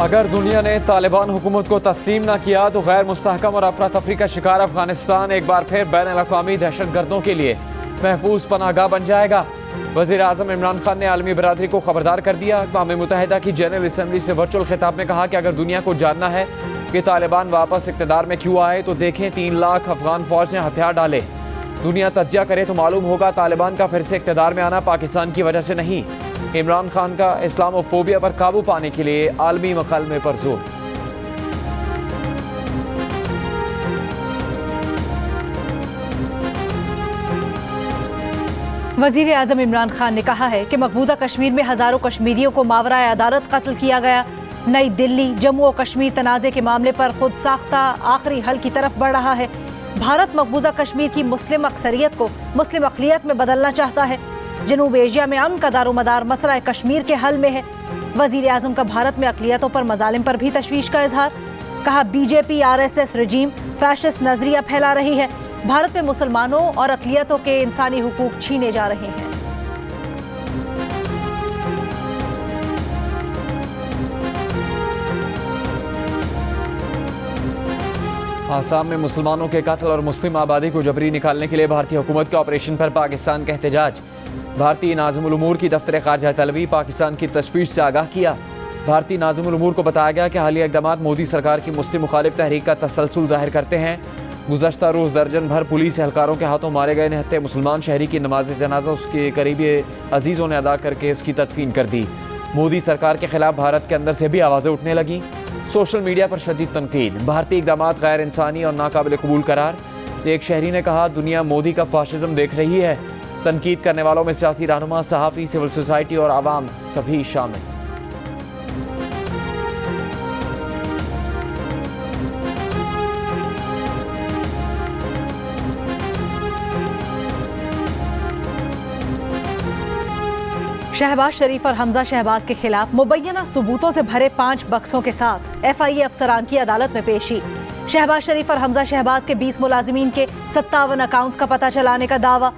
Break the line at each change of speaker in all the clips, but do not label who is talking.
अगर दुनिया ने तालिबान हुकूमत को तस्लीम न किया तो गैर मुस्तहकम और अफरा तफरी का शिकार अफगानिस्तान एक बार फिर बैन-अल-अक़वामी दहशतगर्दों के लिए महफूज पनाहगाह बन जाएगा। वज़ीर आज़म इमरान खान ने आलमी बरादरी को खबरदार कर दिया। अक़वाम मुत्तहिदा की जनरल असम्बली से वर्चुअल खिताब में कहा कि अगर दुनिया को जानना है कि तालिबान वापस इक़्तिदार में क्यों आए तो देखें 3 लाख अफगान फौज ने हथियार डाले। दुनिया तज्जिया करे तो मालूम होगा तालिबान का फिर से इक़्तिदार में आना पाकिस्तान की वजह से नहीं। इमरान खान का इस्लामोफोबिया पर काबू पाने के लिए आलमी मकालमे पर जोर।
वज़ीर आज़म इमरान खान ने कहा है कि मकबूजा कश्मीर में हज़ारों कश्मीरियों को मावराए अदालत कत्ल किया गया। नई दिल्ली जम्मू और कश्मीर तनाज़े के मामले पर खुद साख्ता आखिरी हल की तरफ बढ़ रहा है। भारत मकबूजा कश्मीर की मुस्लिम अक्सरियत को मुस्लिम अक़लियत में बदलना चाहता है। जनूब एशिया में अमन का दारोमदार मसला कश्मीर के हल में है। वज़ीर आज़म का भारत में अक़लियतों पर मज़ालिम पर भी तशवीश का इजहार। कहा बीजेपी RSS रजीम फैशिस्ट नजरिया फैला रही है। भारत में मुसलमानों और अक़लियतों के इंसानी हुकूक छीने जा रहे हैं।
आसाम में मुसलमानों के कत्ल और मुस्लिम आबादी को जबरी निकालने के लिए भारतीय हुकूमत के ऑपरेशन पर पाकिस्तान का एहतजाज। भारतीय नाज़िमुल उमूर की दफ्तर ख़ारजा तलबी पाकिस्तान की तशवीश से आगाह किया। भारतीय नाज़िमुल उमूर को बताया गया कि हालिया इक़दामात मोदी सरकार की मुस्लिम मुखालिफ तहरीक का तसलसल ज़ाहिर करते हैं। गुज़श्ता रोज़ दर्जन भर पुलिस एहलकारों के हाथों मारे गए निहत्ते मुसलमान शहरी की नमाज जनाजा उसके करीबी अजीज़ों ने अदा करके उसकी तदफीन कर दी। मोदी सरकार के खिलाफ भारत के अंदर से भी आवाज़ें उठने लगीं। सोशल मीडिया पर शदीद तनकीद, भारतीय इक़दामात गैर इंसानी और नाकाबिल कबूल करार। एक शहरी ने कहा दुनिया मोदी का फाशिज़म देख रही है। तनकीद करने वालों में सियासी रहनुमा, सहाफ़ी, सिविल सोसाइटी और आवाम सभी शामिल।
शहबाज शरीफ और हमजा शहबाज के खिलाफ मुबैना सबूतों से भरे 5 बक्सों के साथ FIA अफसरान की अदालत में पेशी। शहबाज शरीफ और हमजा शहबाज के 20 मुलाजिमीन के 57 अकाउंट्स का पता चलाने का दावा।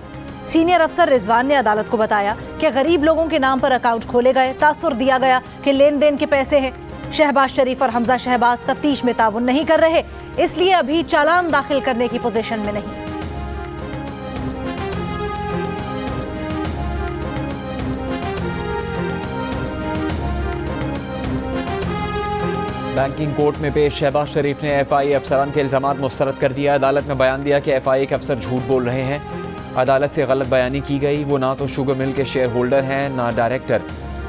सीनियर अफसर रिजवान ने अदालत को बताया कि गरीब लोगों के नाम पर अकाउंट खोले गए, तासुर दिया गया कि लेन देन के पैसे हैं। शहबाज शरीफ और हमजा शहबाज तफ्तीश में ताउन नहीं कर रहे, इसलिए अभी चालान दाखिल करने की पोजीशन में नहीं।
बैंकिंग कोर्ट में पेश शहबाज शरीफ ने FIA अफसरान के इल्ज़ामात मुस्तरद कर दिया। अदालत में बयान दिया कि FIA के अफसर झूठ बोल रहे हैं। अदालत से गलत बयानी की गई। वो ना तो शुगर मिल के शेयर होल्डर हैं, ना डायरेक्टर,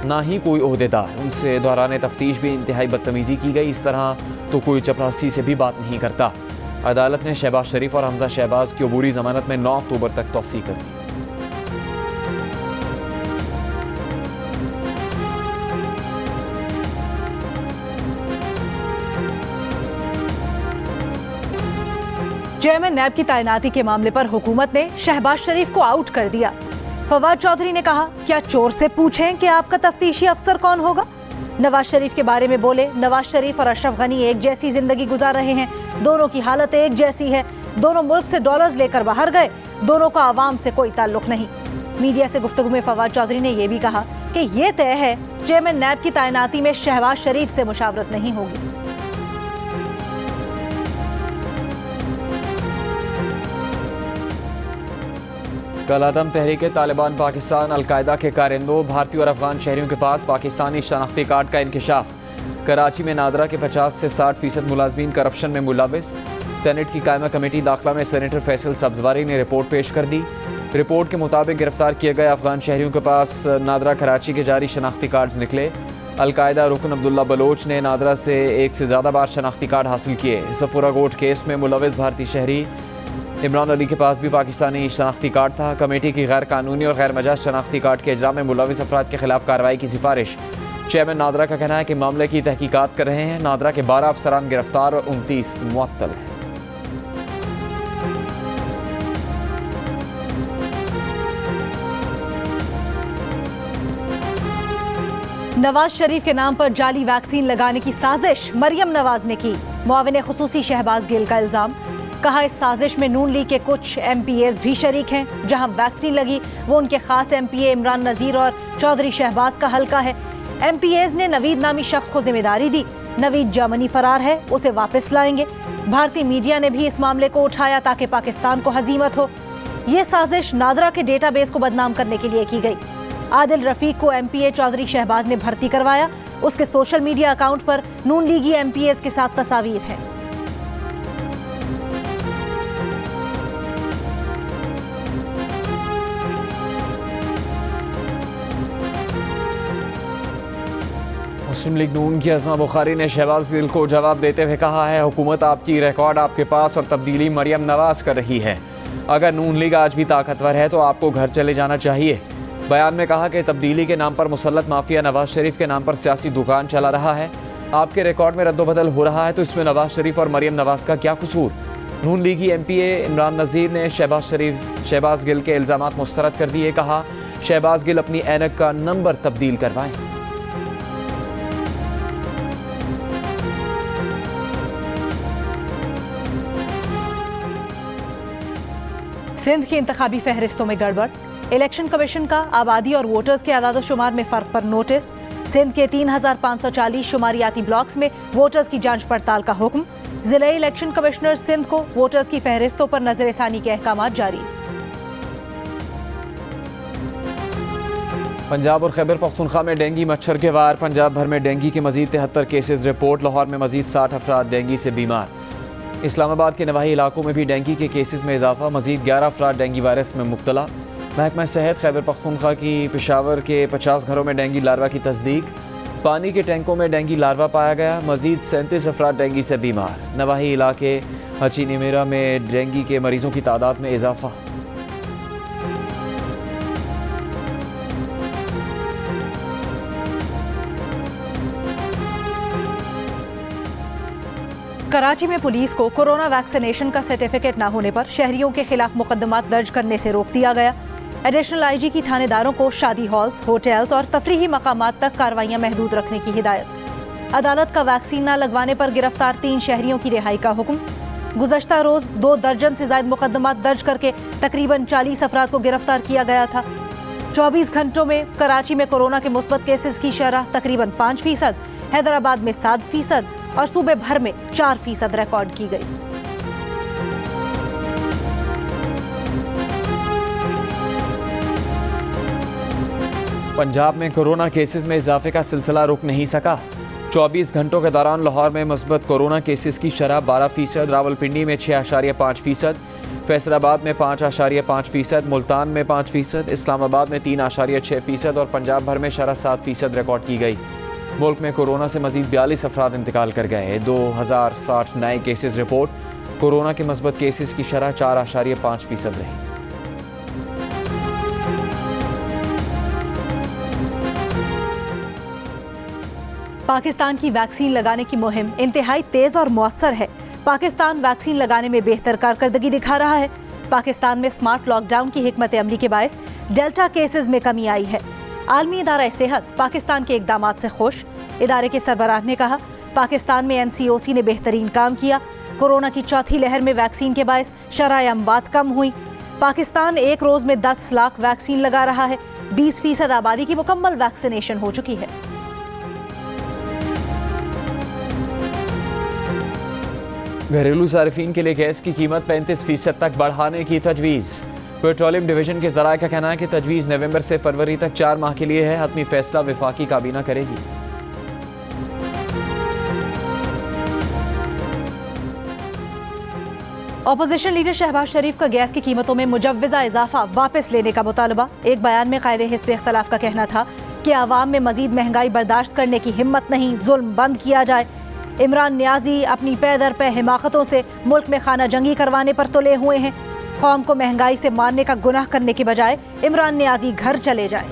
ना ही कोई ओहदेदार। उनसे दौरान तफ्तीश भी इंतहाई बदतमीज़ी की गई। इस तरह तो कोई चपरासी से भी बात नहीं करता। अदालत ने शहबाज शरीफ और हमजा शहबाज की अबूरी ज़मानत में 9 अक्टूबर तक तौसीह कर दी।
चेयरमैन नैब की तैनाती के मामले पर हुकूमत ने शहबाज शरीफ को आउट कर दिया। फवाद चौधरी ने कहा क्या चोर से पूछें कि आपका तफ्तीशी अफसर कौन होगा। नवाज शरीफ के बारे में बोले नवाज शरीफ और अशरफ गनी एक जैसी जिंदगी गुजार रहे हैं, दोनों की हालत एक जैसी है, दोनों मुल्क से डॉलर्स लेकर बाहर गए, दोनों का आवाम से कोई ताल्लुक नहीं। मीडिया से गुफ्तगू में फवाद चौधरी ने यह भी कहा कि यह तय है चेयरमैन नैब की तैनाती में शहबाज शरीफ से मुशावरत नहीं होगी।
कल-अदम तहरीक तालिबान पाकिस्तान अलकायदा के कारिंदों, भारतीय और अफगान शहरियों के पास पाकिस्तानी शनाख्ती कार्ड का इंकशाफ। कराची में नादरा के 50 से 60% मुलाजमीन करप्शन में मुलविस। सेनेट की कायमा कमेटी दाखिला में सेनेटर फैसल सब्जवारी ने रिपोर्ट पेश कर दी। रिपोर्ट के मुताबिक गिरफ्तार किए गए अफगान शहरियों के पास नादरा कराची के जारी शनाख्ती कार्ड निकले। अलकायदा रुकन अब्दुल्ला बलोच ने नादरा से 1 से ज़्यादा बार शनाख्ती कार्ड हासिल किए। सफूरा गोट केस में मुलविस भारतीय शहरी इमरान अली के पास भी पाकिस्तानी शनाख्ती कार्ड था। कमेटी की गैर कानूनी और गैर मजाज शनाख्ती कार्ड के इजरा में मुलविस अफराद के खिलाफ कार्रवाई की सिफारिश। चेयरमैन नादरा का कहना है कि मामले की तहकीकात कर रहे हैं। नादरा के 12 अफसरान गिरफ्तार और 29 मुअत्तल हैं।
नवाज शरीफ के नाम पर जाली वैक्सीन लगाने की साजिश मरियम नवाज ने की। मुआविन खुसूसी शहबाज गिल का इल्जाम। कहा इस साजिश में नून लीग के कुछ MPAs भी शरीक हैं। जहां वैक्सीन लगी वो उनके खास MPA इमरान नज़ीर और चौधरी शहबाज का हल्का है। MPAs ने नवीद नामी शख्स को जिम्मेदारी दी। नवीद जर्मनी फरार है, उसे वापस लाएंगे। भारतीय मीडिया ने भी इस मामले को उठाया ताकि पाकिस्तान को हजीमत हो। ये साजिश नादरा के डेटाबेस को बदनाम करने के लिए की गई। आदिल रफीक को MPA चौधरी शहबाज ने भर्ती करवाया। उसके सोशल मीडिया अकाउंट पर नून लीगी MPAs के साथ तस्वीर है।
मुस्लिम लीग नून की अज़मा बुखारी ने शहबाज गिल को जवाब देते हुए कहा है, हुकूमत आपकी, रिकॉर्ड आपके पास और तब्दीली मरियम नवाज कर रही है। अगर नून लीग आज भी ताकतवर है तो आपको घर चले जाना चाहिए। बयान में कहा कि तब्दीली के नाम पर मुसल्लत माफिया नवाज शरीफ के नाम पर सियासी दुकान चला रहा है। आपके रिकॉर्ड में रद्दोबदल हो रहा है तो इसमें नवाज शरीफ और मरियम नवाज का क्या कसूर। नून लीगी MPA इमरान नज़ीर ने शहबाज गिल के इल्ज़ामात मुस्तरद कर दिए। कहा, शहबाज गिल अपनी ऐनक का नंबर तब्दील करवाएं।
सिंध की इंतखाबी फहरिस्तों में गड़बड़। इलेक्शन कमीशन का आबादी और वोटर्स के आदाद शुमार में फर्क पर नोटिस। सिंध के 3540 शुमारियाती ब्लॉक्स में वोटर्स की जांच पड़ताल का हुक्म। जिला इलेक्शन कमिश्नर सिंध को वोटर्स की फहरिस्तों पर नजरसानी के अहकाम जारी।
पंजाब और खैबर पख्तूनख्वा में डेंगी मच्छर के वार। पंजाब भर में डेंगी के मजीद 73 केसेस रिपोर्ट। लाहौर में मजीद 60 अफराद डेंगी से बीमार। इस्लामाबाद के नवाही इलाकों में भी डेंगी के केसेस में इजाफा। मजीद 11 अफराद डेंगी वायरस में मुब्तला। महकमा सेहत खैबर पख्तूनख्वा की पेशावर के 50 घरों में डेंगी लार्वा की तस्दीक। पानी के टैंकों में डेंगी लार्वा पाया गया। मजीद 37 अफराद डेंगी से बीमार। नवाही इलाके हची निमेरा में डेंगी के मरीजों की तादाद में इजाफा।
कराची में पुलिस को कोरोना वैक्सीनेशन का सर्टिफिकेट न होने पर शहरियों के खिलाफ मुकदमात दर्ज करने से रोक दिया गया। एडिशनल IG की थानेदारों को शादी हॉल्स, होटल्स और तफरीही मकामात तक कार्रवाइयां महदूद रखने की हिदायत। अदालत का वैक्सीन न लगवाने पर गिरफ्तार 3 शहरियों की रिहाई का हुक्म। गुज़श्ता रोज 2 दर्जन से ज्यादा मुकदमात दर्ज करके तकरीबन 40 अफराद को गिरफ्तार किया गया था। 24 घंटों में कराची में कोरोना के मुस्बत केसेस की शरह तकरीबन 5%, हैदराबाद में 7% और सूबे भर में 4% रिकॉर्ड की गई।
पंजाब में कोरोना केसेस में इजाफे का सिलसिला रुक नहीं सका। 24 घंटों के दौरान लाहौर में मुस्बत कोरोना केसेस की शरह 12%, रावलपिंडी में 6.5%, फैसलाबाद में 5.5%, मुल्तान में 5%, इस्लामाबाद में 3.6% और पंजाब भर में शरह 7% रिकॉर्ड की गई। मुल्क में कोरोना से मजीद 42 अफराद इंतकाल कर गए। 2060 नए केसेस रिपोर्ट। कोरोना के मुस्बत केसेस की शरह 4.5% रही।
पाकिस्तान की वैक्सीन लगाने की मुहिम इंतहाई तेज और मौसर है। पाकिस्तान वैक्सीन लगाने में बेहतर कारकर्दगी दिखा रहा है। पाकिस्तान में स्मार्ट लॉकडाउन की हिकमत अमली के बायस डेल्टा केसेस में कमी आई है। आलमी इदारा सेहत पाकिस्तान के इकदामात से खुश। इदारे के सरबराह ने कहा, पाकिस्तान में NCOC ने बेहतरीन काम किया। कोरोना की चौथी लहर में वैक्सीन के बायस शरह अमवात कम हुई। पाकिस्तान एक रोज में 10 लाख वैक्सीन लगा रहा है। 20% आबादी की मुकम्मल वैक्सीनेशन हो चुकी है।
घरेलू सार्फिन के लिए गैस की कीमत 35% तक बढ़ाने की तजवीज़। पेट्रोलियम डिवीजन के ज़राए का कहना है कि तजवीज़ नवंबर से फरवरी तक 4 माह के लिए है। हतमी फैसला वफाकी काबीना करेगी।
अपोजिशन लीडर शहबाज शरीफ का गैस की कीमतों में मुजव्वज़ा इजाफा वापस लेने का मुतालबा। एक बयान में कायदे हिस्ब इख्तलाफ का कहना था कि आवाम में मजीद महंगाई बर्दाश्त करने की हिम्मत नहीं, जुल्म बंद किया जाए। इमरान नियाजी अपनी पै दर पे हिमाकतों से मुल्क में खाना जंगी करवाने पर तुले हुए हैं। कौम को महंगाई से मारने का गुनाह करने की बजाय इमरान नियाजी घर चले जाए।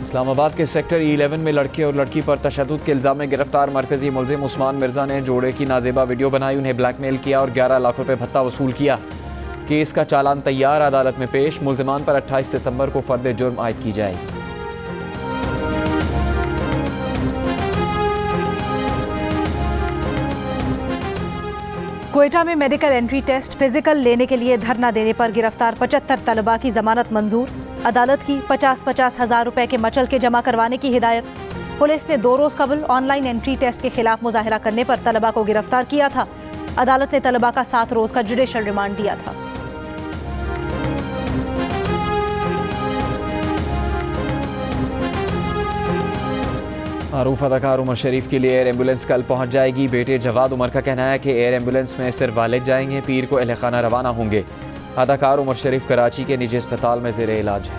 इस्लामाबाद के सेक्टर E11 में लड़के और लड़की पर तशद्दुद के इल्ज़ाम में गिरफ्तार मरकजी मुलजिम उस्मान मिर्जा ने जोड़े की नाजेबा वीडियो बनाई, उन्हें ब्लैकमेल किया और 11 लाख रुपए भत्ता वसूल किया। केस का चालान तैयार, अदालत में पेश। मुलजिमान पर 28 सितंबर को फर्द जुर्म आयद की जाएगी।
क्वेटा में मेडिकल एंट्री टेस्ट फिजिकल लेने के लिए धरना देने पर गिरफ्तार 75 तलबा की जमानत मंजूर। अदालत की 50-50 हज़ार रुपए के मचल के जमा करवाने की हिदायत। पुलिस ने 2 रोज कबल ऑनलाइन एंट्री टेस्ट के खिलाफ मुजाहिरा करने पर तलबा को गिरफ्तार किया था। अदालत ने तलबा का 7 रोज का जुडिशल रिमांड दिया था।
मारूफ अदाकार उमर शरीफ के लिए एयर एम्बुलेंस कल पहुंच जाएगी। बेटे जवाद उमर का कहना है कि एयर एम्बुलेंस में सिर्फ वालिद जाएंगे, पीर को अहल खाना रवाना होंगे। अदाकार उमर शरीफ कराची के निजी अस्पताल में ज़ेरे इलाज है।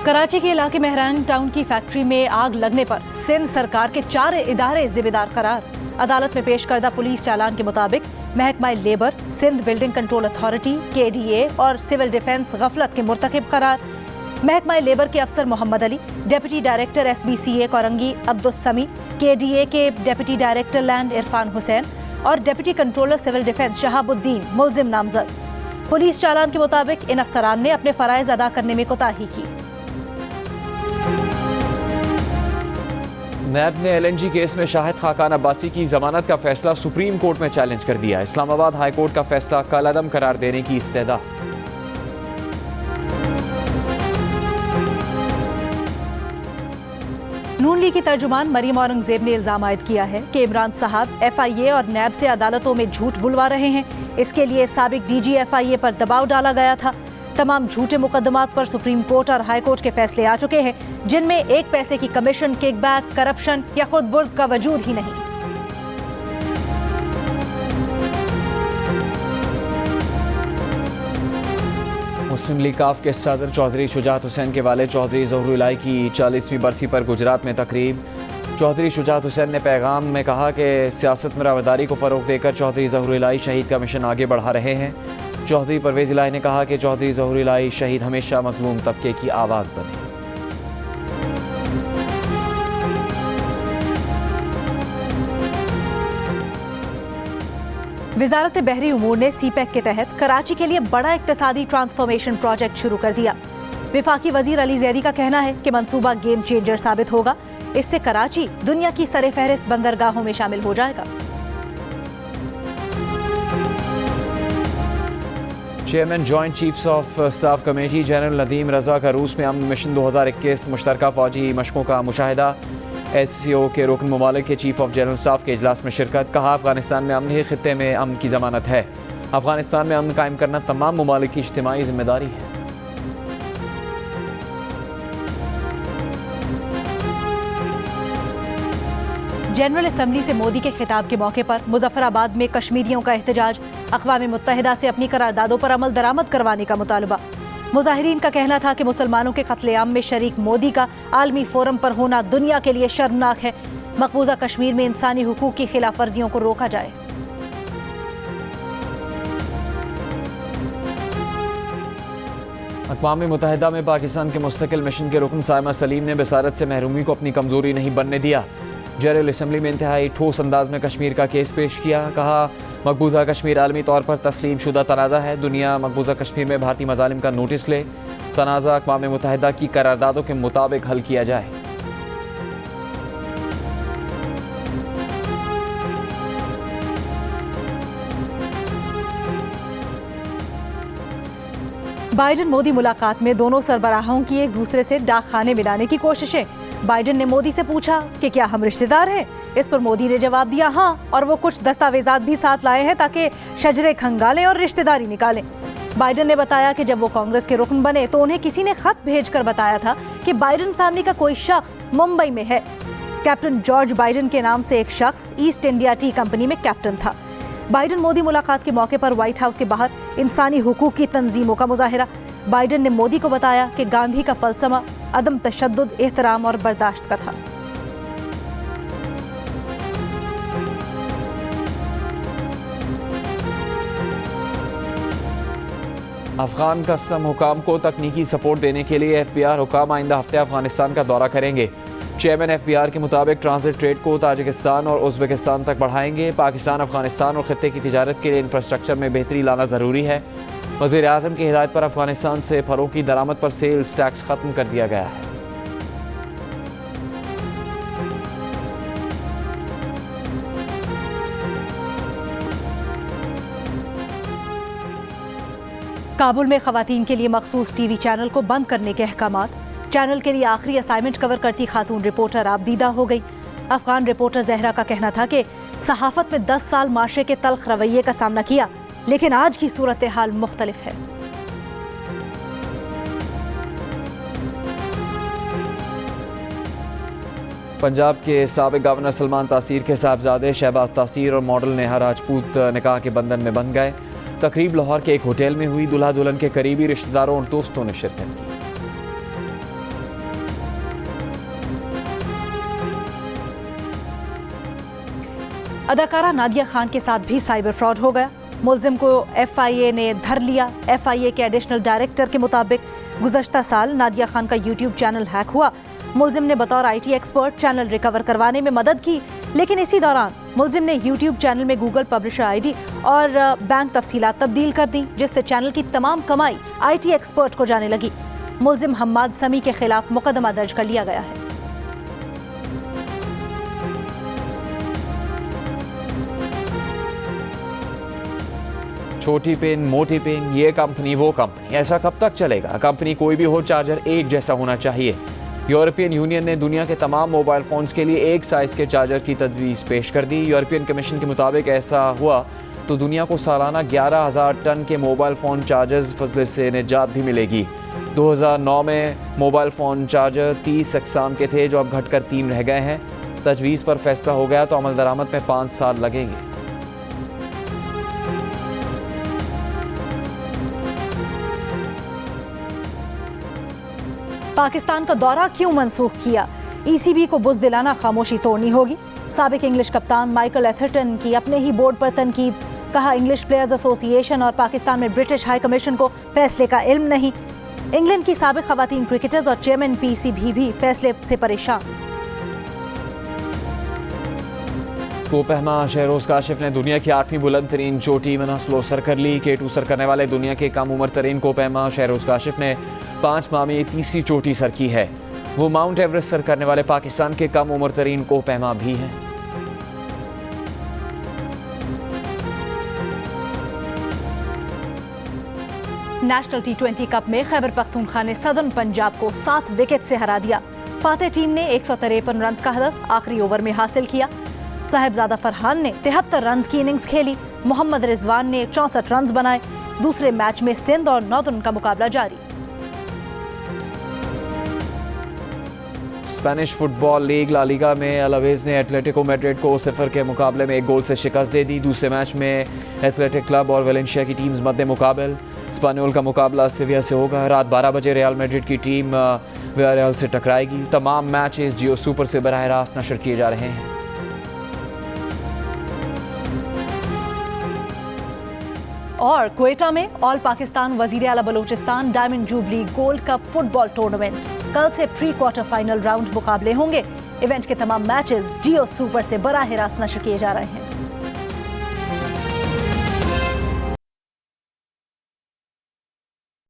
कराची के इलाके मेहरान टाउन की फैक्ट्री में आग लगने पर सिंध सरकार के 4 इदारे जिम्मेदार करार। अदालत में पेश करदा पुलिस चालान के मुताबिक महकमा labour, Sindh building control authority, KDA और सिविल डिफेंस गफलत के मुर्तकिब करार। महकमा लेबर के अफसर Mohammad Ali, deputy director SBCA Korangi Abdus Sami, KDA के deputy director land Irfan Hussain और deputy controller civil defence Shahabuddin मुलजिम नामजद। पुलिस चालान के मुताबिक इन अफसरान ने अपने फराइज अदा करने में कोताही की।
नैब ने LNG केस में शाहिद खाकान अब्बासी की जमानत का फैसला सुप्रीम कोर्ट में चैलेंज कर दिया। इस्लामाबाद हाई कोर्ट का फैसला कलअदम करार देने की इस्तेदा।
नून लीग की तर्जुमान मरीम औरंगजेब ने इल्जाम आयद किया है कि इमरान साहब FIA और नैब से अदालतों में झूठ बुलवा रहे हैं। इसके लिए साबिक DG FIA पर दबाव डाला गया था। तमाम झूठे मुकदमात पर सुप्रीम कोर्ट और हाई कोर्ट के फैसले आ चुके हैं, जिनमें 1 पैसे की कमीशन, किकबैक, करप्शन या खुद बुर्द का वजूद ही नहीं।
मुस्लिम लीग काफ के सदर चौधरी शुजात हुसैन के वालिद चौधरी ज़हुरुल इलाही की 40वीं बरसी पर गुजरात में तकरीब। चौधरी शुजात हुसैन ने पैगाम में कहा कि सियासत में रवादारी को फ़रोग़ देकर चौधरी ज़हुरुल इलाही शहीद का मिशन आगे बढ़ा रहे हैं। चौधरी परवेज़ इलाही ने कहा कि चौधरी ज़हुरुल इलाही शहीद हमेशा मज़लूम तबके की आवाज़ बने।
वजारत बहरी उमूर ने CPEC के तहत कराची के लिए बड़ा इक्तिसादी ट्रांसफॉर्मेशन प्रोजेक्ट शुरू कर दिया। विफाकी वजीर अली जैदी का कहना है कि मंसूबा गेम चेंजर साबित होगा। इससे कराची दुनिया की सरे-फहरिस्त बंदरगाहों में शामिल हो जाएगा।
Chairman joint chiefs of staff committee general Nadeem Raza का रूस में अमन मिशन 2021 मुश्तरका फौजी मशकों का मुशाहिदा। SCO के रुकन ममालिक के चीफ ऑफ जनरल स्टाफ के इजलास में शिरकत। कहा अफगानिस्तान में अमन ही खित्ते में अमन की जमानत है। अफगानिस्तान में अमन कायम करना तमाम ममालिक की इज्तिमाई जिम्मेदारी है।
जनरल असम्बली से मोदी के खिताब के मौके पर मुजफ्फराबाद में कश्मीरियों का एहतजाज। अक़वाम मुत्तहिदा से अपनी करारदादों पर अमल दरामद करवाने का मुतालबा। मुजाहिरीन का कहना था कि मुसलमानों के कत्लेआम में शरीक मोदी का आलमी फोरम पर होना दुनिया के लिए शर्मनाक है। मकबूजा कश्मीर में इंसानी हुकूक की खिलाफ वर्जियों को रोका जाए।
अक़वाम मुत्तहिदा में पाकिस्तान के मुस्तकिल मिशन के रुकन साइमा सलीम ने बसारत से महरूमी को अपनी कमजोरी नहीं बनने दिया। जनरल असम्बली में इंतहाई ठोस अंदाज में कश्मीर का केस पेश किया। कहा मकबूजा कश्मीर आलमी तौर पर तस्लीम शुदा तनाज़ा है। दुनिया मकबूजा कश्मीर में भारतीय मज़ालिम का नोटिस ले। तनाज़ा अक़वाम मुत्तहिदा की करारदादों के मुताबिक हल किया जाए।
बाइडन मोदी मुलाकात में दोनों सरबराहों की एक दूसरे से डाक खाने मिलाने की कोशिशें। बाइडन ने मोदी से पूछा कि क्या हम रिश्तेदार हैं। इस पर मोदी ने जवाब दिया हाँ, और वो कुछ दस्तावेजात भी साथ लाए हैं ताकि शजरे खंगालें और रिश्तेदारी निकालें। बाइडन ने बताया कि जब वो कांग्रेस के रुकन बने तो उन्हें किसी ने खत भेजकर बताया था कि बाइडन फैमिली का कोई शख्स मुंबई में है। कैप्टन जॉर्ज बाइडन के नाम से एक शख्स ईस्ट इंडिया टी कंपनी में कैप्टन था। बाइडन मोदी मुलाकात के मौके पर व्हाइट हाउस के बाहर इंसानी हुकूक की तंजीमों का मुजाहिरा। बाइडन ने मोदी को बताया कि गांधी का फलसफा अदम तशद्दुद, एहतराम और बर्दाश्त का था।
अफगान कस्टम हुकाम को तकनीकी सपोर्ट देने के लिए FBI हुकाम आइंदा हफ्ते अफगानिस्तान का दौरा करेंगे। चेयरमैन FBI की मुताबिक ट्रांजिट ट्रेड को ताजिकिस्तान और उज़्बेकिस्तान तक बढ़ाएंगे। पाकिस्तान, अफगानिस्तान और खित्ते की तिजारत के लिए इंफ्रास्ट्रक्चर में बेहतरी लाना ज़रूरी है। वज़ीर आज़म की हिदायत पर अफगानिस्तान से फलों की दरामद पर सेल्स टैक्स ख़त्म कर दिया गया है।
काबुल में खवातीन के लिए मखसूस टीवी चैनल को बंद करने के अहकामात। चैनल के लिए आखिरी असाइनमेंट कवर करती खातून रिपोर्टर आबदीदा हो गई। अफगान रिपोर्टर जहरा का कहना था कि सहाफत में 10 साल माशरे के तल्ख रवैये का सामना किया, लेकिन आज की सूरत हाल मुख्तलिफ है।
पंजाब के साबिक गवर्नर सलमान तासीर के साहबजादे शहबाज तासीर और मॉडल नेहा राजपूत निकाह के बंधन में बंध गए। तकरीब लाहौर के एक होटल में हुई। दूल्हा दुल्हन के करीबी रिश्तेदारों और दोस्तों ने शिरकत की।
अदाकारा नादिया खान के साथ भी साइबर फ्रॉड हो गया। मुलजिम को FIA ने धर लिया। FIA के एडिशनल डायरेक्टर के मुताबिक गुज़श्ता साल नादिया खान का YouTube चैनल हैक हुआ। मुलजिम ने बतौर IT एक्सपर्ट चैनल रिकवर करवाने में मदद की, लेकिन इसी दौरान मुलजिम ने YouTube चैनल में गूगल पब्लिशर ID और बैंक तफसीलात तब्दील कर दी, जिससे चैनल की तमाम कमाई IT एक्सपर्ट को जाने लगी। मुलजिम हम्माद समी के खिलाफ मुकदमा दर्ज कर लिया गया है।
छोटी पिन मोटी पिन, ये कंपनी वो कंपनी, ऐसा कब तक चलेगा? कंपनी कोई भी हो, चार्जर एक जैसा होना चाहिए। यूरोपियन यूनियन ने दुनिया के तमाम मोबाइल फ़ोन्स के लिए एक साइज़ के चार्जर की तजवीज़ पेश कर दी। यूरोपियन कमीशन के मुताबिक ऐसा हुआ तो दुनिया को सालाना 11,000 टन के मोबाइल फ़ोन चार्जर्स फसले से निजात भी मिलेगी। 2009 में मोबाइल फ़ोन चार्जर 30 अक़साम के थे, जो अब घटकर 3 रह गए हैं। तजवीज़ पर फैसला हो गया तो अमल दरामद में 5 साल लगेंगे।
पाकिस्तान का दौरा क्यों मनसूख किया? ECB को बुज़दिलाना खामोशी तोड़नी होगी। साबिक इंग्लिश कप्तान माइकल एथरटन की अपने ही बोर्ड पर तनकीद। कहा, इंग्लिश प्लेयर्स एसोसिएशन और पाकिस्तान में ब्रिटिश हाई कमीशन को फैसले का इल्म नहीं। इंग्लैंड की साबिक खवातीन क्रिकेटर्स और चेयरमैन PCB भी फैसले से परेशान।
कोपहमा शहरोज काशिफ ने दुनिया की 8वीं बुलंद तरीन चोटी मनासलो सर कर ली। K2 सर करने वाले दुनिया के कम उम्र तरीन कोपहमा शहरोज काशिफ ने 5 माह में तीसरी चोटी सर की है। वो माउंट एवरेस्ट सर करने वाले पाकिस्तान के कम उम्र तरीन कोपहमा भी हैं।
नेशनल T20 कप में खैबर पख्तूनख्वा ने सदर्न पंजाब को 7 विकेट से हरा दिया। फातेह टीम ने 153 रन का हदफ आखिरी ओवर में हासिल किया। साहिबजादा फरहान ने 73 रन की इनिंग्स खेली। मोहम्मद रिजवान ने 64 रन बनाए। दूसरे मैच में सिंध और नॉर्दर्न का मुकाबला जारी।
Spanish football league La Liga में अलावेज ने एटलेटिको मैड्रिड को 0 के मुकाबले में 1 गोल से शिकस्त दे दी। दूसरे मैच में एथलेटिक क्लब और वेलेंशिया की टीम्स मद्दे मुकाबल। स्पेनियोल का मुकाबला सेविया से होगा। रात 12 बजे रियल मैड्रिड की टीम वियारियल से टकराएगी। तमाम मैचेस जियो सुपर से बराह रास्त नशर किए जा रहे हैं।
और क्वेटा में ऑल पाकिस्तान वजीर आला Balochistan diamond jubilee gold cup football tournament. कल से प्री क्वार्टर फाइनल राउंड मुकाबले होंगे। इवेंट के तमाम मैचेस जियो सुपर से बराह रास्त नशर किए जा रहे हैं।